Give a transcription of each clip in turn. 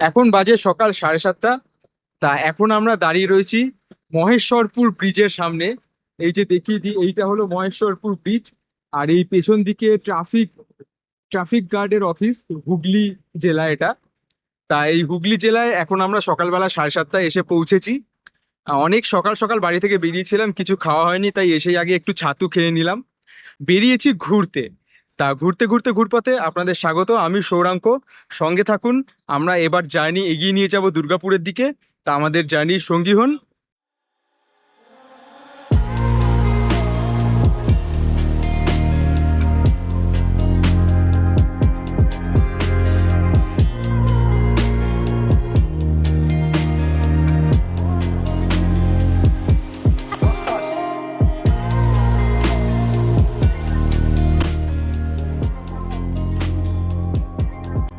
এখন বাজে সকাল 7:30। তা এখন আমরা দাঁড়িয়ে রয়েছি মহেশ্বরপুর ব্রিজের সামনে। এই যে দেখিয়ে দিই, এইটা হলো মহেশ্বরপুর ব্রিজ। আর এই পেছন দিকে ট্রাফিক গার্ডের অফিস, হুগলি জেলা এটা। তা এই হুগলি জেলায় এখন আমরা সকালবেলা 7:30টায় এসে পৌঁছেছি। অনেক সকাল সকাল বাড়ি থেকে বেরিয়েছিলাম, কিছু খাওয়া হয়নি, তাই এসেই আগে একটু ছাতু খেয়ে নিলাম। বেরিয়েছি ঘুরতে। তা ঘুরতে ঘুরতে ঘুরপথে আপনাদের স্বাগত, আমি সৌরাঙ্ক। সঙ্গে থাকুন, আমরা এবার জার্নি এগিয়ে নিয়ে যাব দুর্গাপুরের দিকে। তা আমাদের জার্নির সঙ্গী হন।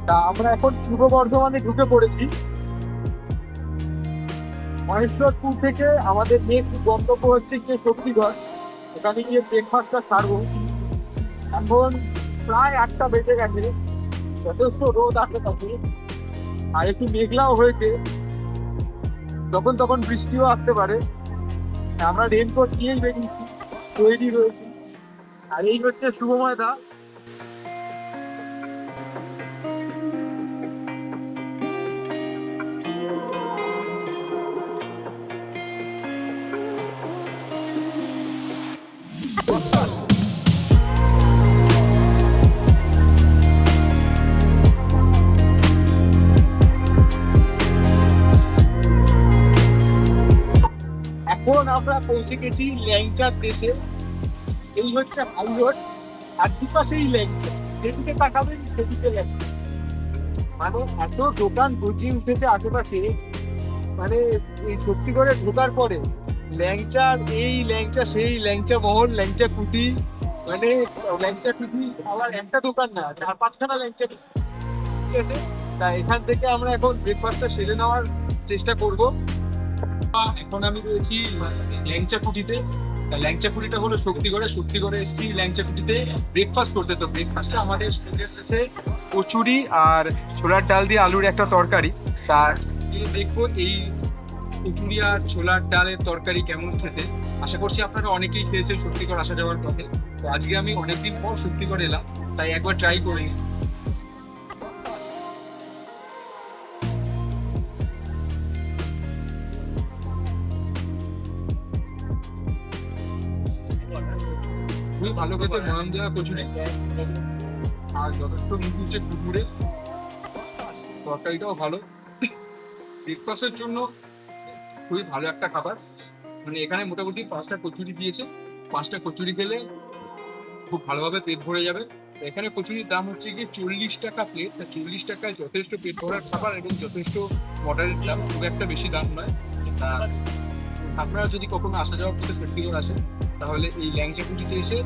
তা আমরা এখন পূর্ব বর্ধমানে ঢুকে পড়েছি। মহেশ্বরপুর থেকে আমাদের নেক্সট গন্তব্য হচ্ছে গিয়ে শক্তিগড়। ওখানে গিয়ে ব্রেকফাস্টটা সারবো। এখন প্রায় 8টা বেজে গেছে, যথেষ্ট রোদ আসে তখন, আর একটু মেঘলাও হয়েছে, যখন তখন বৃষ্টিও আসতে পারে। আমরা রেনকোট নিয়েই বেরিয়েছি, তৈরি রয়েছি। আর এই হচ্ছে শুভময় দা। এখন আমরা পৌঁছে গেছি ল্যাংচার দেশে। এই হচ্ছে হাই রোড, আর দুপাশেই ল্যাংচা, যেদিকে তাকাবেন সেদিকে ল্যাংচা। মানে এত দোকান গজিয়ে উঠেছে আশেপাশে। মানে এই শক্তিগড়ে ঢোকার পরে ল্যাংচার, এই ল্যাংচা সেই ল্যাংচা মহল, ল্যাংচা কুটি, মানে ল্যাংচা কুটি আবার একটা দোকান না, 4-5খানা ল্যাংচা কুটি। ঠিক আছে, তা এখান থেকে আমরা এখন ব্রেকফাস্টটা সেরে নেওয়ার চেষ্টা করব। এখন আমি রয়েছি ল্যাংচা কুটিতে। ল্যাংচা কুটিটা হলো শক্তিগড়ে। শক্তিগড়ে এসেছি ল্যাংচা কুটিতে ব্রেকফাস্ট করতে। তো ব্রেকফাস্টে আমাদের সঙ্গে রয়েছে কচুরি আর ছোলার ডাল দিয়ে আলুর একটা তরকারি। তার দেখবো এই কচুরি আর ছোলার ডালের তরকারি কেমন খেতে। আশা করছি আপনারা অনেকেই খেয়েছেন শক্তিগড় আসা যাওয়ার পথে। তো আজকে আমি অনেকদিন পর শক্তিগড় এলাম, তাই একবার ট্রাই করে নিই। খুবই ভালো খেতে, ময়াম দেওয়া কচুরি, আর যথেষ্ট মুখ হচ্ছে কুকুরে, তরকারিটাও ভালো। ব্রেকফাস্টের জন্য খুবই ভালো একটা খাবার। মানে এখানে মোটামুটি 5টা কচুরি দিয়েছে। 5টা কচুরি খেলে খুব ভালোভাবে পেট ভরে যাবে। তো এখানে কচুরির দাম হচ্ছে গিয়ে 40 টাকা প্লেট। তা 40 টাকায় যথেষ্ট পেট ভরার খাবার এবং যথেষ্ট মডারেট দাম, খুব একটা বেশি দাম নয়। তা আপনারা যদি কখনো আসা যাওয়ার পথে শক্তিগড় আসেন, তাহলে এই ল্যাংচা কুটিতে এসে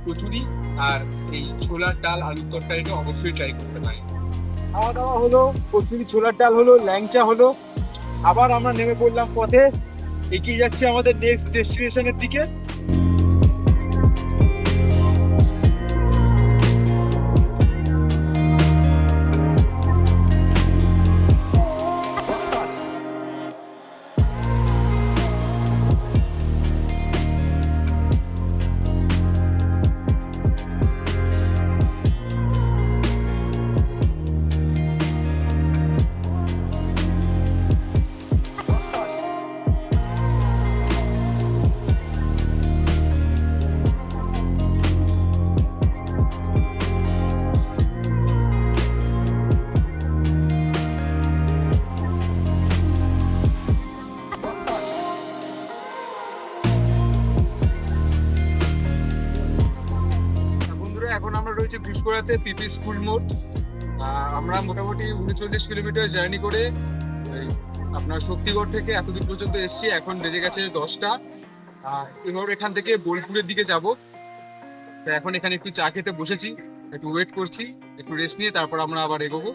কচুরি আর এই ছোলার ডাল আলুর তরকারিটা অবশ্যই ট্রাই করতে পারেন। খাওয়া দাওয়া হলো, কচুরি ছোলার ডাল হলো, ল্যাংচা হলো। আবার আমরা নেমে পড়লাম পথে, এগিয়ে যাচ্ছে আমাদের নেক্সট ডেস্টিনেশনের দিকে। বন্ধুরা, এখন আমরা রয়েছে ঘুষকোড়াতে পিপি স্কুল মোড়। আমরা মোটামুটি 39 কিলোমিটার জার্নি করে আপনার শক্তিগড় থেকে এতদূর পর্যন্ত এসেছি। এখন বেজে গেছে 10টা। এবার এখান থেকে বোলপুরের দিকে যাব। তো এখন এখানে একটু চা খেতে বসেছি, একটু ওয়েট করছি, একটু রেস্ট নিয়ে তারপর আমরা আবার এগোবো।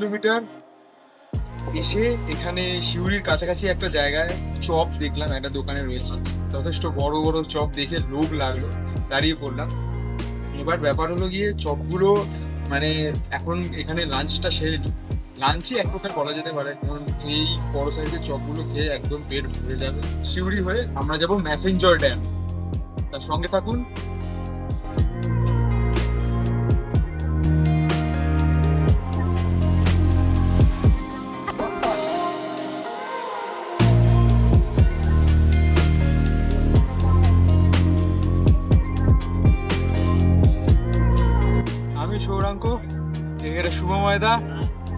কিলোমিটার এসে এখানে সিউড়ির কাছাকাছি একটা জায়গায় চপ দেখলাম, একটা দোকানে রয়েছে। যথেষ্ট বড় বড় চপ দেখে লোভ লাগলো, দাঁড়িয়ে পড়লাম। এবার ব্যাপার হলো গিয়ে চপগুলো মানে এখন এখানে লাঞ্চটা সেরে নিই। লাঞ্চই এক প্রকার বলা যেতে পারে, কারণ এই বড় সাইজের চপগুলো খেয়ে একদম পেট ভরে যাবে। সিউড়ি হয়ে আমরা যাব ম্যাসেঞ্জর ড্যাম, তার সঙ্গে থাকুন। আমি সৌরাঙ্ক, এখানে শুভময়দা,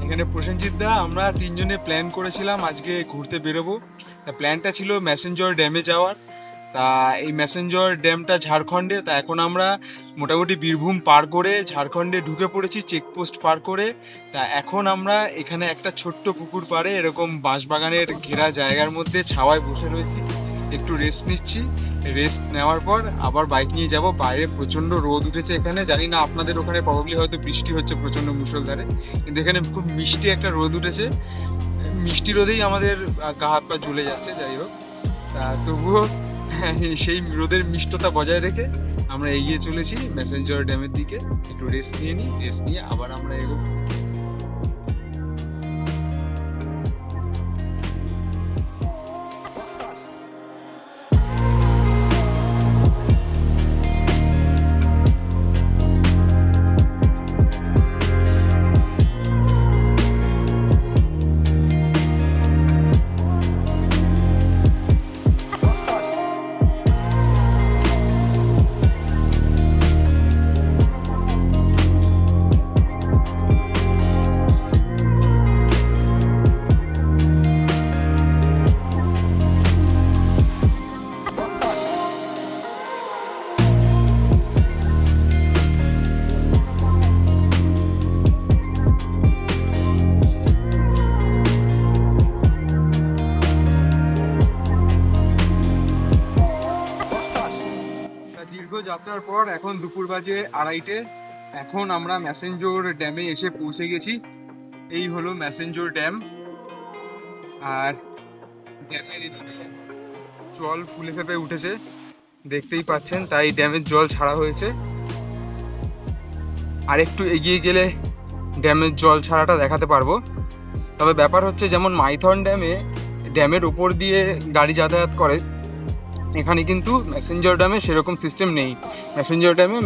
এখানে প্রসেনজিৎ দা, আমরা তিনজনে প্ল্যান করেছিলাম আজকে ঘুরতে বেরোবো। তা প্ল্যানটা ছিল ম্যাসেঞ্জর ড্যামে যাওয়ার। তা এই ম্যাসেঞ্জর ড্যামটা ঝাড়খণ্ডে। তা এখন আমরা মোটামুটি বীরভূম পার করে ঝাড়খণ্ডে ঢুকে পড়েছি, চেকপোস্ট পার করে। তা এখন আমরা এখানে একটা ছোট্ট পুকুর পাড়ে এরকম বাঁশবাগানের ঘেরা জায়গার মধ্যে ছাওয়ায় বসে রয়েছি, একটু রেস্ট নিচ্ছি। রেস্ট নেওয়ার পর আবার বাইক নিয়ে যাব। বাইরে প্রচণ্ড রোদ উঠেছে এখানে, জানি না আপনাদের ওখানে প্রবাবলি হয়তো বৃষ্টি হচ্ছে প্রচণ্ড মুষলধারে, কিন্তু এখানে খুব মিষ্টি একটা রোদ উঠেছে। মিষ্টি রোদেই আমাদের গা হাত পা জ্বলে যাচ্ছে। যাই হোক, তা তবুও সেই রোদের মিষ্টতা বজায় রেখে আমরা এগিয়ে চলেছি ম্যাসেঞ্জর ড্যামের দিকে। একটু রেস্ট নিয়ে নিই, রেস্ট নিয়ে আবার আমরা এগোবো। দীর্ঘ যাত্রার পর এখন দুপুর বাজে 2:30। এখন আমরা ম্যাসেঞ্জর ড্যামে এসে পৌঁছে গেছি। এই হলো ম্যাসেঞ্জর ড্যাম। আর ড্যামের এদিকে জল ফুলে ফেপে উঠেছে, দেখতেই পাচ্ছেন, তাই ড্যামের জল ছাড়া হয়েছে। আর একটু এগিয়ে গেলে ড্যামের জল ছাড়াটা দেখাতে পারবো। তবে ব্যাপার হচ্ছে, যেমন মাইথন ড্যামে ড্যামের উপর দিয়ে গাড়ি যাতায়াত করে, এখানে কিন্তু ম্যাসেঞ্জর ড্যামে সেরকম সিস্টেম নেই। ম্যাসেঞ্জর ড্যামে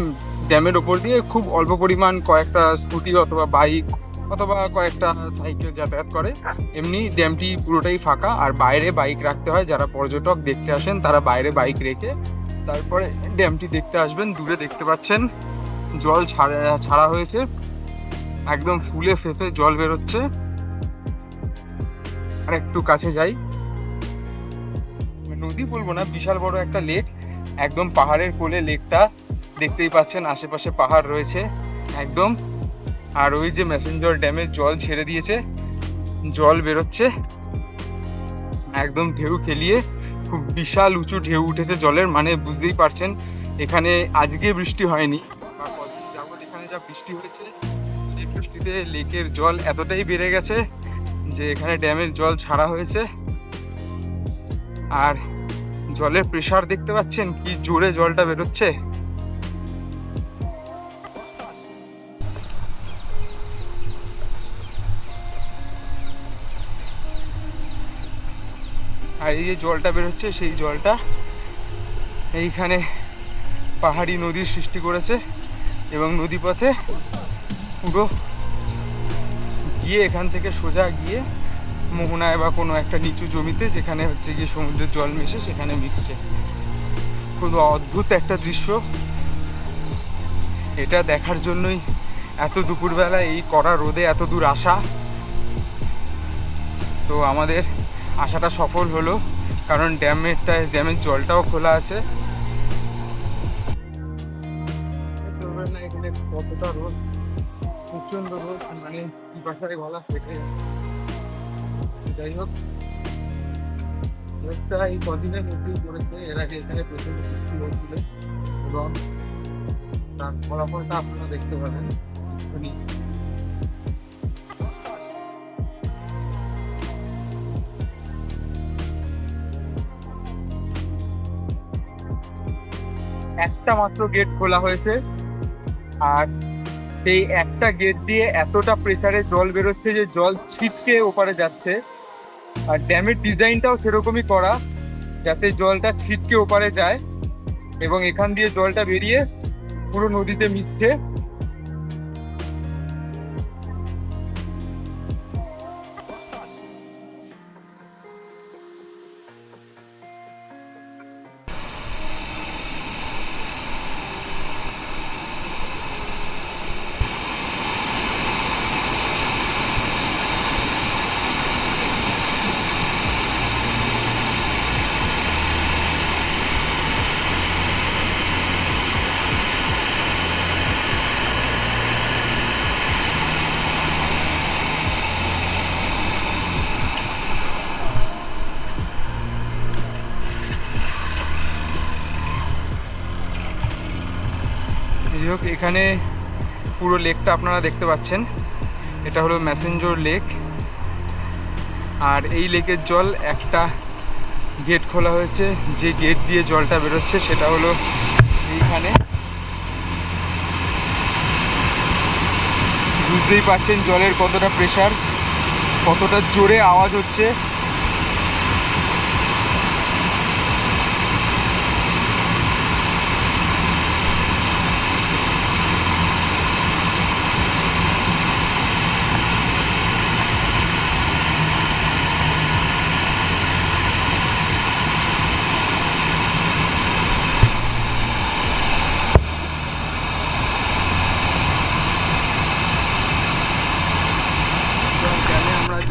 ড্যামের ওপর দিয়ে খুব অল্প পরিমাণ কয়েকটা স্কুটি অথবা বাইক অথবা কয়েকটা সাইকেল যাতায়াত করে। এমনি ড্যামটি পুরোটাই ফাঁকা, আর বাইরে বাইক রাখতে হয়। যারা পর্যটক দেখতে আসেন তারা বাইরে বাইক রেখে তারপরে ড্যামটি দেখতে আসবেন। দূরে দেখতে পাচ্ছেন জল ছাড়া হয়েছে, একদম ফুলে ফেঁপে জল বেরোচ্ছে। আর একটু কাছে যাই, নদী বলবো না, বিশাল বড় একটা লেক, একদম পাহাড়ের কোলে লেকটা, দেখতেই পাচ্ছেন আশেপাশে পাহাড় রয়েছে একদম। আর ওই যে ম্যাসেঞ্জর ড্যামের জল ছেড়ে দিয়েছে, জল বেরোচ্ছে একদম ঢেউ খেলিয়ে, খুব বিশাল উঁচু ঢেউ উঠেছে জলের। মানে বুঝতেই পারছেন এখানে আজকে বৃষ্টি হয়নি, বা কদিন যাবত এখানে যা বৃষ্টি হয়েছে, সেই বৃষ্টিতে লেকের জল এতটাই বেড়ে গেছে যে এখানে ড্যামের জল ছাড়া হয়েছে। আর জলের প্রেসার দেখতে পাচ্ছেন কি জোরে জলটা বেরোচ্ছে। আর এই যে জলটা বেরোচ্ছে, সেই জলটা এইখানে পাহাড়ি নদীর সৃষ্টি করেছে, এবং নদীপথে পুরো গিয়ে এখান থেকে সোজা গিয়ে মোহনায় বা কোনো একটা নিচু জমিতে, যেখানে হচ্ছে গিয়ে সমুদ্রের জল মিশে, সেখানে মিশছে। খুব অদ্ভুত একটা দৃশ্য। এটা দেখার জন্যই এত দুপুরবেলা এই কড়া রোদে এত দূর আসা। তো আমাদের আশাটা সফল হলো, কারণ ড্যামের জলটাও খোলা আছে। এখানে কতটা রোদ, প্রচন্ড রোদ, মানে কি ভাষায় বলা সেটাই। যাই হোক, রোদটা এই কদিনের মধ্যেই পড়েছে। এর আগে এখানে প্রচন্ড বৃষ্টি হচ্ছিল, এবং তার ফলাফলটা আপনারা দেখতে পাবেন। একটা মাত্র গেট খোলা হয়েছে, আর সেই একটা গেট দিয়ে এতটা প্রেসারে জল বেরোচ্ছে যে জল ছিটকে ওপারে যাচ্ছে। আর ড্যামের ডিজাইনটাও সেরকমই করা যাতে জলটা ছিটকে ওপারে যায় এবং এখান দিয়ে জলটা বেরিয়ে পুরো নদীতে মিশছে। যাই হোক, এখানে পুরো লেকটা আপনারা দেখতে পাচ্ছেন, এটা হলো ম্যাসেঞ্জর লেক। আর এই লেকের জল একটা গেট খোলা হয়েছে, যে গেট দিয়ে জলটা বেরোচ্ছে সেটা হলো এইখানে। বুঝতেই পারছেন জলের কতটা প্রেসার, কতটা জোরে আওয়াজ হচ্ছে।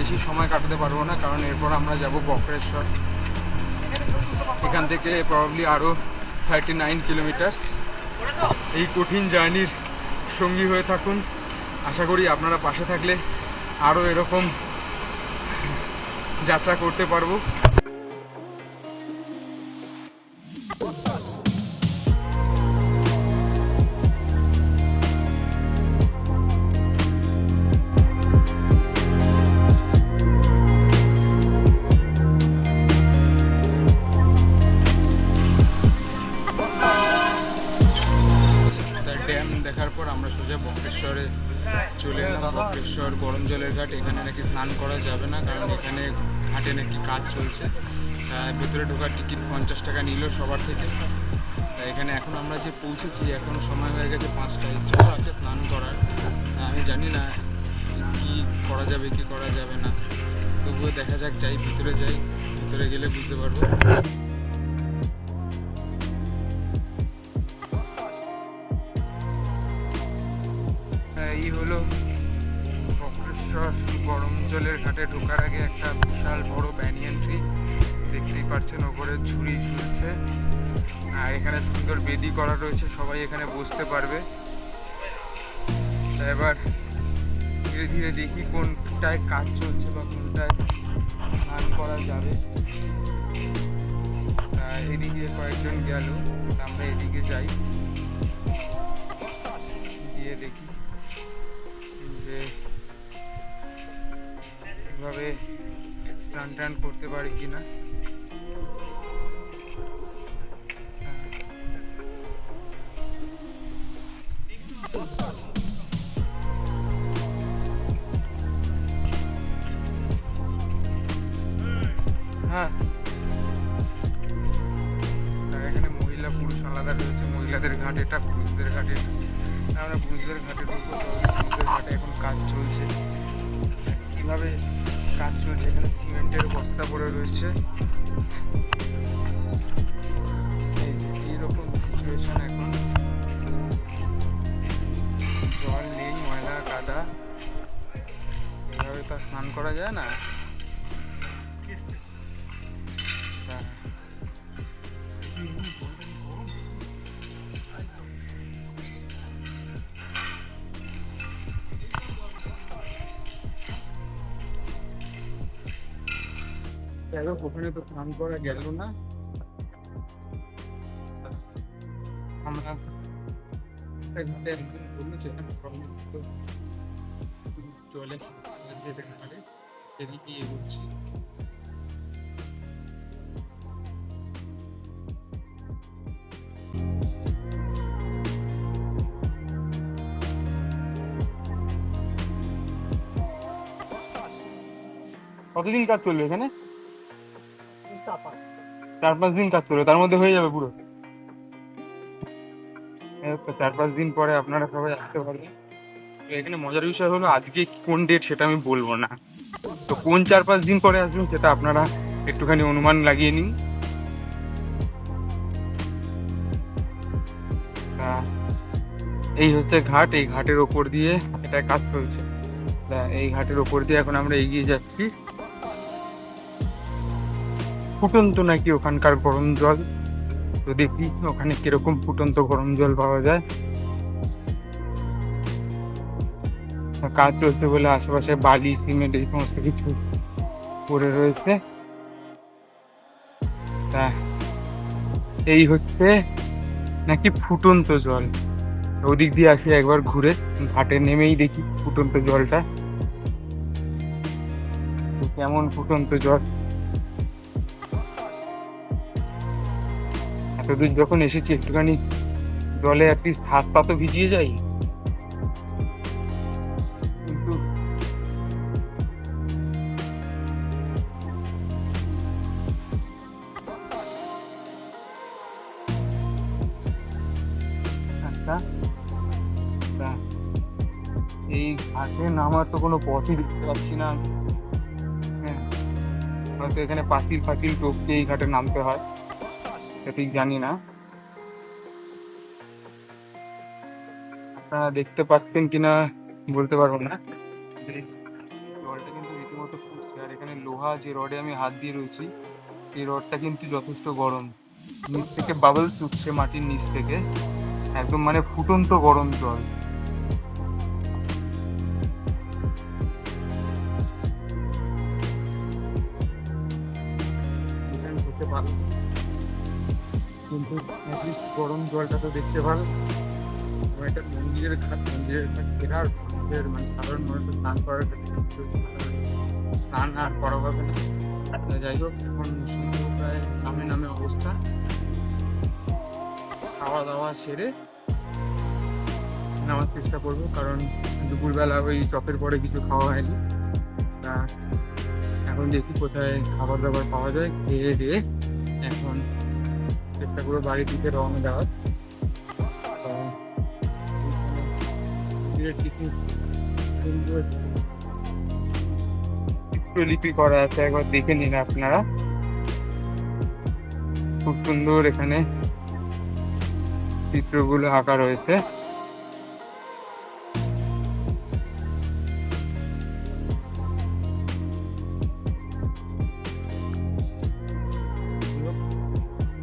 বেশি সময় কাটাতে পারবো না, কারণ এরপর আমরা যাব বক্রেশ্বর। এখান থেকে প্রবাবলি আরও 39 কিলোমিটার। এই কঠিন জার্নির সঙ্গী হয়ে থাকুন। আশা করি আপনারা পাশে থাকলে আরও এরকম যাত্রা করতে পারবো। ড্যাম দেখার পর আমরা সোজা বক্রেশ্বরে চলে এলাম। বক্রেশ্বর গরম জলের ঘাট। এখানে নাকি স্নান করা যাবে না, কারণ এখানে ঘাটে নাকি কাজ চলছে। ভেতরে ঢোকার টিকিট 50 টাকা নিল সবার থেকে। এখানে এখন আমরা যে পৌঁছেছি, এখনও সময় হয়ে গেছে 5টা। ইচ্ছাও আছে স্নান করার, আমি জানি না কি করা যাবে কি করা যাবে না, তবুও দেখা যাক, যাই ভিতরে যাই, ভিতরে গেলে বুঝতে পারবো। এই হলো বক্রেশ্বর গরম জলের ঘাটে ঢোকার আগে একটা বিশাল বড় ব্যানিয়ান ট্রি, দেখতেই পাচ্ছেন ওপরে ঝুড়ি ঝুলছে। আর এখানে সুন্দর বেদি করা রয়েছে, সবাই এখানে বসতে পারবে। এবার ধীরে ধীরে দেখি কোনটায় কাজ চলছে বা কোনটায় স্নান করা যাবে। এদিকে কয়েকজন গেল, আমরা এদিকে যাই, গিয়ে দেখি যে এভাবে স্নান টান করতে পারি কিনা। হ্যাঁ, এখানে মহিলা পুরুষ আলাদা রয়েছে। মহিলাদের ঘাট এটা, পুরুষদের ঘাট এটা। আমরা পুরুষদের ঘাটে ঢুকবো। পুরুষদের ঘাটে এখন কাজ চলছে। কিভাবে কাজ চলছে, এখানে সিমেন্টের বস্তা পড়ে রয়েছে। এইরকম সিচুয়েশন এখন, জল নেই, ময়লা কাদা, এভাবে তো স্নান করা যায় না। ওখানে তো স্নান করা গেল না। আমরা ঘাটে একদিন বললো যেখানে জলে যেতে পারে সেদিকে এগোচ্ছি। কতদিন কাজ চলবে এখানে? চাপা। 4-5 দিন কাজ চলবে, তার মধ্যে হয়ে যাবে পুরো। এই তো 4-5 দিন পরে আপনারা সবাই আসতে পারবেন। তো এখানে মজার বিষয় হলো আজকে কোন ডেট সেটা আমি বলবো না। তো কোন 4-5 দিন পরে আসবেন সেটা আপনারা একটুখানি অনুমান লাগিয়ে নিন। তা এই হচ্ছে ঘাট, এই ঘাটের ওপর দিয়ে এটা কাজ চলছে। তা এই ঘাটের ওপর দিয়ে এখন আমরা এগিয়ে যাচ্ছি। ফুটন্ত নাকি ওখানকার গরম জল, তো দেখি ওখানে কিরকম ফুটন্ত গরম জল পাওয়া যায়। কাজ চলছে বলে আশেপাশে বালি সিমেন্ট এই সমস্ত কিছু পড়ে রয়েছে। তা এই হচ্ছে নাকি ফুটন্ত জল। ওদিক দিয়ে আসি একবার ঘুরে, ঘাটে নেমেই দেখি ফুটন্ত জলটা তো কেমন ফুটন্ত জল। এতদূর যখন এসেছি একটুখানি জলে অ্যাটলিস্ট হাত পা তো ভিজিয়ে যাই, কিন্তু আচ্ছা, তা এই ঘাটে নামার তো কোনো পথই দেখতে পাচ্ছি না আমি। হ্যাঁ, হয়তো এখানে পাঁচিল ফাঁচিল টপকে এই ঘাটে নামতে হয়, সেটা ঠিক জানি না। আপনারা দেখতে পাচ্ছেন কিনা বলতে পারবো না। এই জলটা কিন্তু রীতিমতো ফুটছে, আর এখানে লোহা যে রডে আমি হাত দিয়ে রয়েছি এই রডটা কিন্তু যথেষ্ট গরম। নিচ থেকে বাবলস উঠছে মাটির নিচ থেকে, একদম মানে ফুটন্ত গরম জল। এখানে হতে ভালো, কিন্তু at least গরম জলটা তো দেখতে ভালো। এবং এটা মন্দিরের ঘাট, মন্দিরের ঘাট ঘেরা, আর মন্দিরের মানে সাধারণ মানুষের স্নান করার ক্ষেত্রে কিন্তু স্নান আর করা হবে না। যাই হোক, এখন সন্ধ্যে প্রায় নামে নামে অবস্থা। খাওয়া দাওয়া সেরে নামার চেষ্টা করবো, কারণ দুপুরবেলা ওই চপের পরে কিছু খাওয়া হয়নি। তা এখন দেখি কোথায় খাবার দাবার পাওয়া যায়, খেয়ে দিয়ে এখন চেষ্টা করবো বাড়ির দিকে রওনা দেওয়ার। তো এইখানে কিছু সুন্দর চিত্রলিপি করা আছে, একবার দেখে নিন আপনারা। খুব সুন্দর এখানে চিত্রগুলো আঁকা রয়েছে।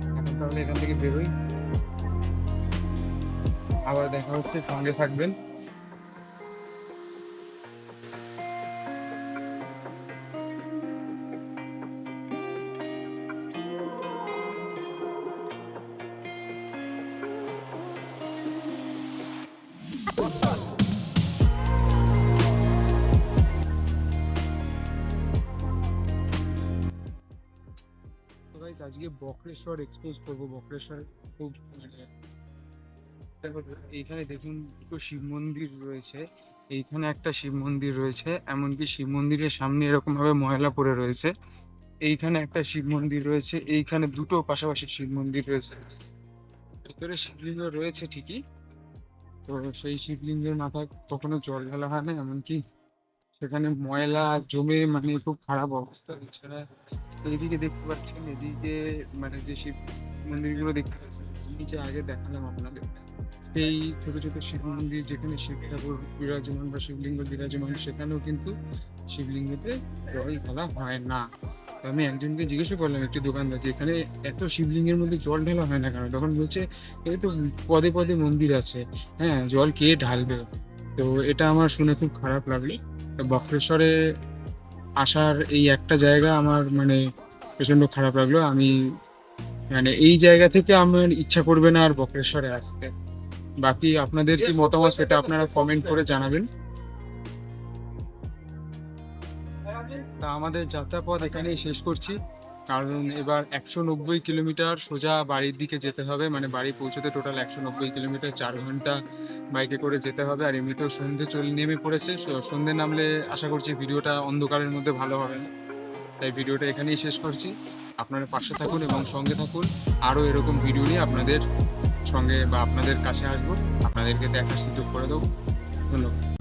এখন তাহলে এখান থেকে বেরোই, আবার দেখা হচ্ছে, সঙ্গে থাকবেন। তো গাইস আজকে বক্রেশ্বর এক্সপোজ করবো। বক্রেশ্বর খুব মানে দেখো, এইখানে দেখুন দুটো শিব মন্দির রয়েছে, এইখানে একটা শিব মন্দির রয়েছে, এমনকি শিব মন্দিরের সামনে এরকম ভাবে ময়লা পড়ে রয়েছে। এইখানে একটা শিব মন্দির রয়েছে, এইখানে দুটো পাশাপাশি শিব মন্দির রয়েছে। ভিতরে শিবলিঙ্গ রয়েছে ঠিকই, তো সেই শিবলিঙ্গের মাথায় কখনো জল ঢালা হয় না, এমনকি সেখানে ময়লা জমে মানে খুব খারাপ অবস্থা। এছাড়া এইদিকে দেখতে পাচ্ছেন, এদিকে মানে যে শিব মন্দিরগুলো দেখতে পাচ্ছেন নিচে আগে দেখালাম আপনাদের, সেই ছোট ছোট শিব মন্দির যেখানে শিব ঠাকুর বিরাজমান বা শিবলিঙ্গ বিরাজমান, সেখানেও কিন্তু শিবলিঙ্গতে জল ঢালা হয় না। তো আমি একজনকে জিজ্ঞাসা করলাম, একটি দোকানদার, যে এখানে এত শিবলিঙ্গের মধ্যে জল ঢালা হয় না কেন? তখন বলছে এই তো পদে পদে মন্দির আছে, হ্যাঁ জল কে ঢালবে। তো এটা আমার শুনে খুব খারাপ লাগলো। তো বক্রেশ্বরে আসার এই একটা জায়গা আমার মানে প্রচন্ড খারাপ লাগলো। আমি মানে এই জায়গা থেকে আমার ইচ্ছা করবে না আর বক্রেশ্বরে আসতে। বাকি আপনাদের কি মতামত সেটা আপনারা কমেন্ট করে জানাবেন। তা আমাদের যাত্রাপথ এখানেই শেষ করছি, কারণ এবার 190 কিলোমিটার সোজা বাড়ির দিকে যেতে হবে। মানে বাড়ি পৌঁছতে টোটাল 190 কিলোমিটার, 4 ঘন্টা বাইকে করে যেতে হবে। আর এমনিতেও সন্ধে নেমে পড়েছে, সন্ধে নামলে আশা করছি ভিডিওটা অন্ধকারের মধ্যে ভালো হবে না। তাই ভিডিওটা এখানেই শেষ করছি। আপনারা পাশে থাকুন এবং সঙ্গে থাকুন, আরও এরকম ভিডিও নিয়ে আপনাদের সঙ্গে বা আপনাদের কাছে আসবো, আপনাদেরকে দেখার সুযোগ করে দেবো। ধন্যবাদ।